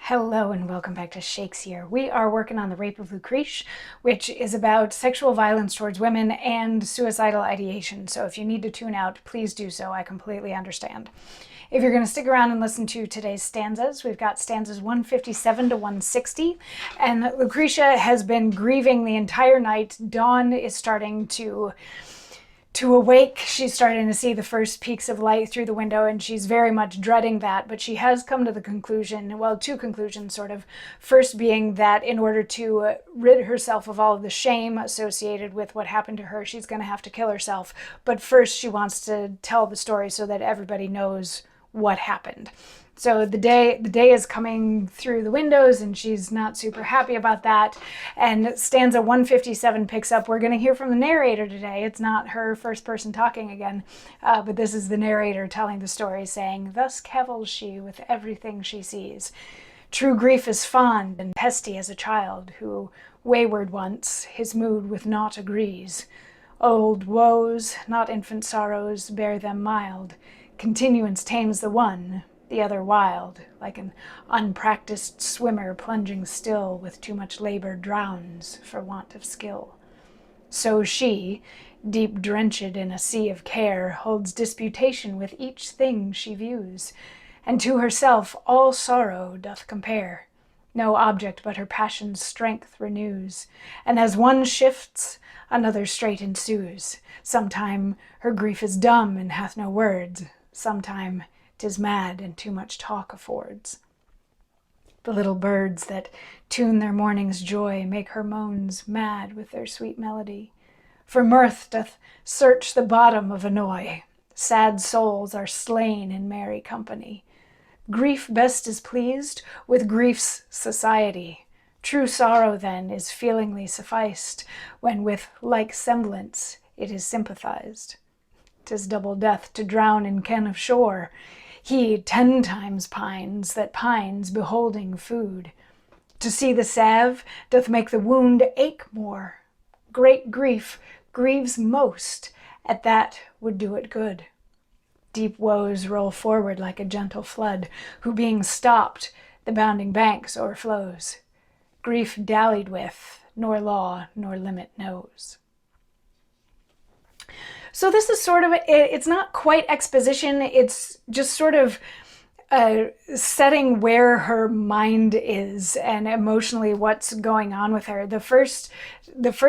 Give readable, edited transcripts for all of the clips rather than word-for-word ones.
Hello and welcome back to Shakesyear. We are working on The Rape of Lucrece, which is about sexual violence towards women and suicidal ideation. So if you need to tune out, please do so. I completely understand. If you're going to stick around and listen to today's stanzas, we've got stanzas 157 to 160. And Lucretia has been grieving the entire night. Dawn is starting to awake. She's starting to see the first peaks of light through the window, and she's very much dreading that. But she has come to the conclusion, well, two conclusions sort of. First being that in order to rid herself of all of the shame associated with what happened to her, she's going to have to kill herself. But first she wants to tell the story so that everybody knows what happened. So the day is coming through the windows, and she's not super happy about that. And stanza 157 picks up. We're going to hear from the narrator today. It's not her first person talking again, but this is the narrator telling the story, saying, "Thus cavils she with everything she sees. True grief is fond and testy as a child, who, wayward once, his mood with naught agrees. Old woes, not infant sorrows, bear them mild. Continuance tames the one, the other wild, like an unpracticed swimmer plunging still with too much labor drowns for want of skill. So she, deep drenched in a sea of care, holds disputation with each thing she views, and to herself all sorrow doth compare. No object but her passion's strength renews, and as one shifts, another straight ensues. Sometime her grief is dumb and hath no words, sometime 'tis mad and too much talk affords. The little birds that tune their morning's joy make her moans mad with their sweet melody. For mirth doth search the bottom of annoy. Sad souls are slain in merry company. Grief best is pleased with grief's society. True sorrow then is feelingly sufficed, when with like semblance it is sympathized. 'Tis double death to drown in ken of shore. He 10 times pines that pines beholding food. To see the salve doth make the wound ache more. Great grief grieves most, at that would do it good. Deep woes roll forward like a gentle flood, who being stopped, the bounding banks o'erflows. Grief dallied with, nor law nor limit knows." So this is sort of, it's not quite exposition, it's just sort of setting where her mind is and emotionally what's going on with her. The first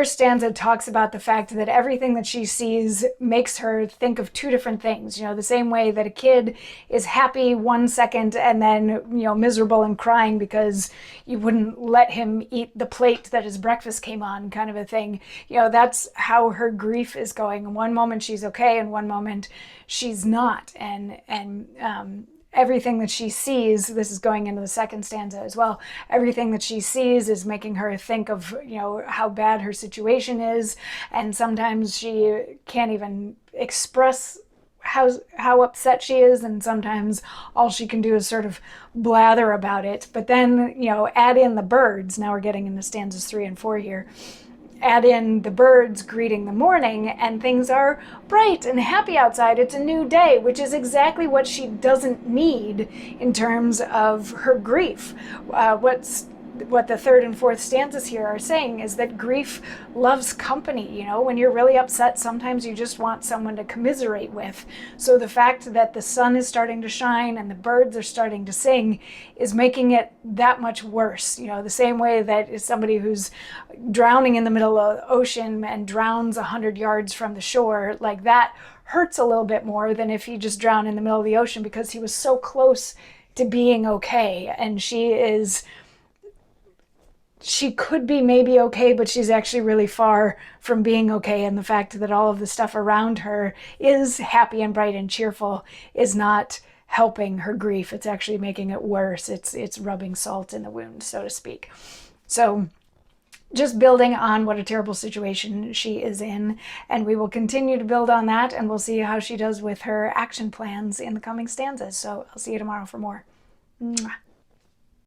stanza talks about the fact that everything that she sees makes her think of two different things. You know, the same way that a kid is happy 1 second and then, you know, miserable and crying because you wouldn't let him eat the plate that his breakfast came on, kind of a thing. You know, that's how her grief is going. In one moment she's okay, and one moment she's not. And everything that she sees, this is going into the second stanza as well, everything that she sees is making her think of, you know, how bad her situation is, and sometimes she can't even express how upset she is, and sometimes all she can do is sort of blather about it. But then, you know, add in the birds, now we're getting into stanzas 3 and 4 here, add in the birds greeting the morning, and things are bright and happy outside. It's a new day, which is exactly what she doesn't need in terms of her grief. What the third and fourth stanzas here are saying is that grief loves company. You know, when you're really upset, sometimes you just want someone to commiserate with. So the fact that the sun is starting to shine and the birds are starting to sing is making it that much worse. You know, the same way that is somebody who's drowning in the middle of the ocean and drowns 100 yards from the shore, like that hurts a little bit more than if he just drowned in the middle of the ocean because he was so close to being okay. And she could be maybe okay, but she's actually really far from being okay. And the fact that all of the stuff around her is happy and bright and cheerful is not helping her grief. It's actually making it worse. It's rubbing salt in the wound, so to speak. So just building on what a terrible situation she is in, and we will continue to build on that, and we'll see how she does with her action plans in the coming stanzas. So I'll see you tomorrow for more. Mwah.